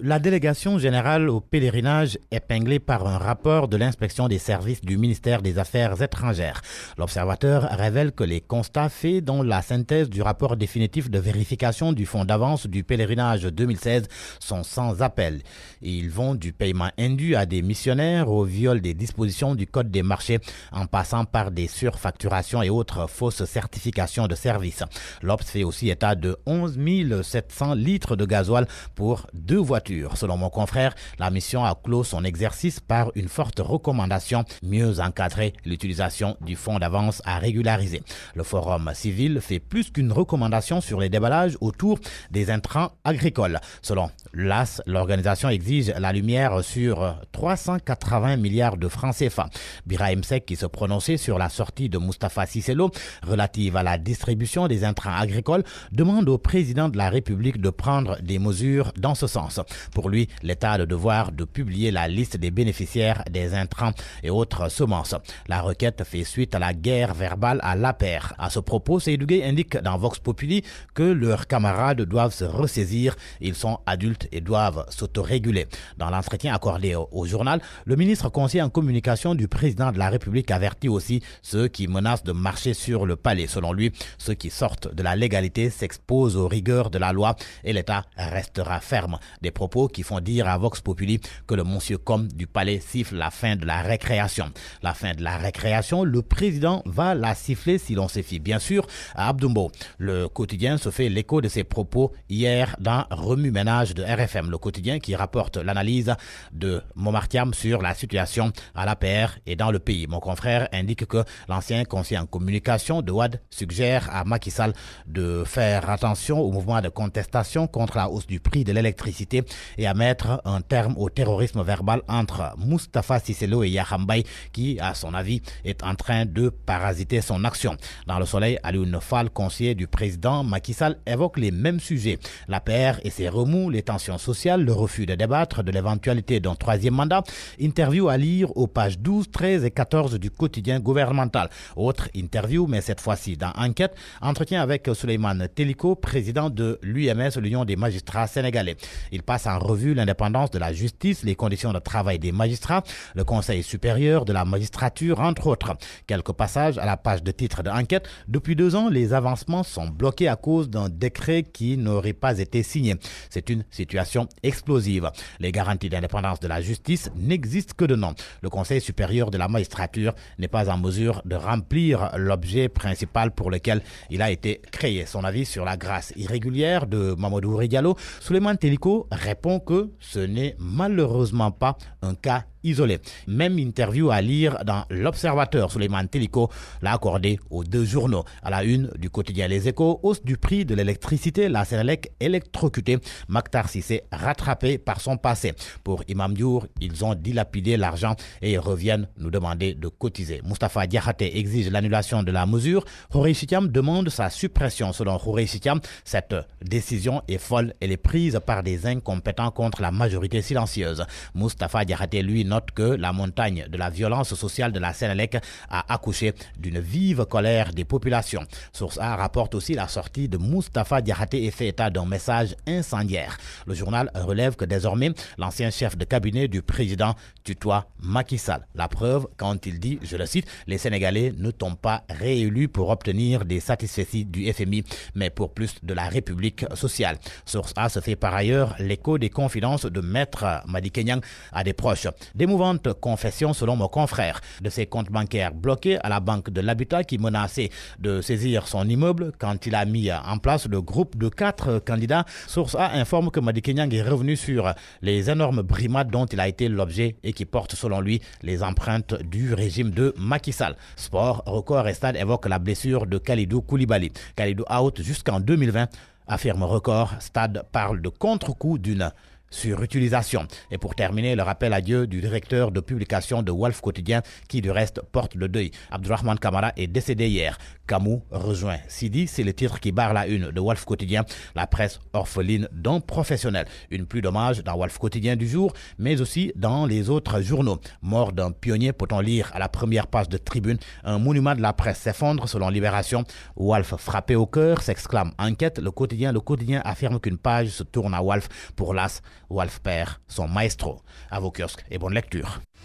La délégation générale au pèlerinage épinglée par un rapport de l'inspection des services du ministère des Affaires étrangères. L'observateur révèle que les constats faits dans la synthèse du rapport définitif de vérification du fonds d'avance du pèlerinage 2016 sont sans appel. Ils vont du paiement indu à des missionnaires au viol des dispositions du Code des marchés en passant par des surfacturations et autres fausses certifications de service. L'Obs fait aussi état de 11 700 litres de gasoil pour 2 voitures. Selon mon confrère, la mission a clos son exercice par une forte recommandation, mieux encadrer l'utilisation du fonds d'avance à régulariser. Le Forum civil fait plus qu'une recommandation sur les déballages autour des intrants agricoles. Selon l'AS, l'organisation exige la lumière sur 380 milliards de francs CFA. Birahim Seck, qui se prononçait sur la sortie de Moustapha Cissé Lo relative à la distribution des intrants agricoles, demande au président de la République de prendre des mesures dans ce sens. Pour lui, l'État a le devoir de publier la liste des bénéficiaires des intrants et autres semences. La requête fait suite à la guerre verbale à l'APR. À ce propos, Seydou Gueye indique dans Vox Populi que leurs camarades doivent se ressaisir. Ils sont adultes et doivent s'autoréguler. Dans l'entretien accordé au journal, le ministre conseiller en communication du président de la République avertit aussi ceux qui menacent de marcher sur le palais. Selon lui, ceux qui sortent de la légalité s'exposent aux rigueurs de la loi et l'État restera ferme. Des propos qui font dire à Vox Populi que le monsieur Com du palais siffle la fin de la récréation. La fin de la récréation, le président va la siffler si l'on se fie bien sûr à Abdoumbo. Le quotidien se fait l'écho de ses propos hier dans Remue-Ménage de RFM. Le quotidien qui rapporte l'analyse de Momartiam sur la situation à l'APR et dans le pays. Mon confrère indique que l'ancien conseiller en communication de Ouad suggère à Macky Sall de faire attention au mouvement de contestation contre la hausse du prix de l'électricité et à mettre un terme au terrorisme verbal entre Moustapha Cissé Lo et Yakham Mbaye qui, à son avis, est en train de parasiter son action. Dans le Soleil, Alioune Fall, conseiller du président Macky Sall, évoque les mêmes sujets. L'APR et ses remous, les tensions sociales, le refus de débattre de l'éventualité d'un troisième mandat. Interview à lire aux pages 12, 13 et 14 du quotidien gouvernemental. Autre interview, mais cette fois-ci dans Enquête, entretien avec Souleymane Teliko, président de l'UMS, l'Union des magistrats sénégalais. Il passe en revue l'indépendance de la justice, les conditions de travail des magistrats, le Conseil supérieur de la magistrature, entre autres. Quelques passages à la page de titre de Enquête. Depuis 2 ans, les avancements sont bloqués à cause d'un décret qui n'aurait pas été signé. C'est une situation explosive. Les garanties d'indépendance de la justice n'existent que de nom. Le Conseil supérieur de la magistrature n'est pas en mesure de remplir l'objet principal pour lequel il a été créé. Son avis sur la grâce irrégulière de Mamadou Diallo, Souleymane Teliko répond que ce n'est malheureusement pas un cas isolé. Même interview à lire dans l'Observateur. Souleymane Teliko l'a accordé aux 2 journaux. À la une du quotidien Les Échos, hausse du prix de l'électricité, la Sénélec électrocutée, Maktar Cissé rattrapé par son passé. Pour Imam Diour, ils ont dilapidé l'argent et reviennent nous demander de cotiser. Moustapha Diakhaté exige l'annulation de la mesure. Houreye Sitiam demande sa suppression. Selon Houreye Sitiam, cette décision est folle. Elle est prise par des incompétents contre la majorité silencieuse. Moustapha Diakhaté, lui, note que la montagne de la violence sociale de la Sénélec a accouché d'une vive colère des populations. Source A rapporte aussi la sortie de Moustapha Diakhaté et fait état d'un message incendiaire. Le journal relève que désormais, l'ancien chef de cabinet du président tutoie Macky Sall. La preuve quand il dit, je le cite, « Les Sénégalais ne t'ont pas réélu pour obtenir des satisfecits du FMI, mais pour plus de la République sociale. » Source A se fait par ailleurs l'écho des confidences de Maître Madické Niang à des proches. D'émouvantes confessions selon mon confrère de ses comptes bancaires bloqués à la Banque de l'Habitat qui menaçait de saisir son immeuble quand il a mis en place le groupe de 4 candidats. Source A informe que Madické Niang est revenu sur les énormes brimades dont il a été l'objet et qui portent selon lui les empreintes du régime de Macky Sall. Sport, Record et Stade évoquent la blessure de Kalidou Koulibaly. Kalidou out jusqu'en 2020, affirme Record. Stade parle de contre-coup d'une surutilisation. Et pour terminer, le rappel adieu du directeur de publication de Walf Quotidien qui du reste porte le deuil. Abdourahmane Kamara est décédé hier. Camus rejoint Sidi, c'est le titre qui barre la une de Walf Quotidien, la presse orpheline d'un professionnel. Une pluie d'hommages dans Walf Quotidien du jour, mais aussi dans les autres journaux. Mort d'un pionnier, peut-on lire à la première page de Tribune, un monument de la presse s'effondre selon Libération. Walf frappé au cœur, s'exclame Enquête. Le quotidien affirme qu'une page se tourne à Walf. Pour l'As, Walf perd son maestro. À vos kiosques et bonne lecture.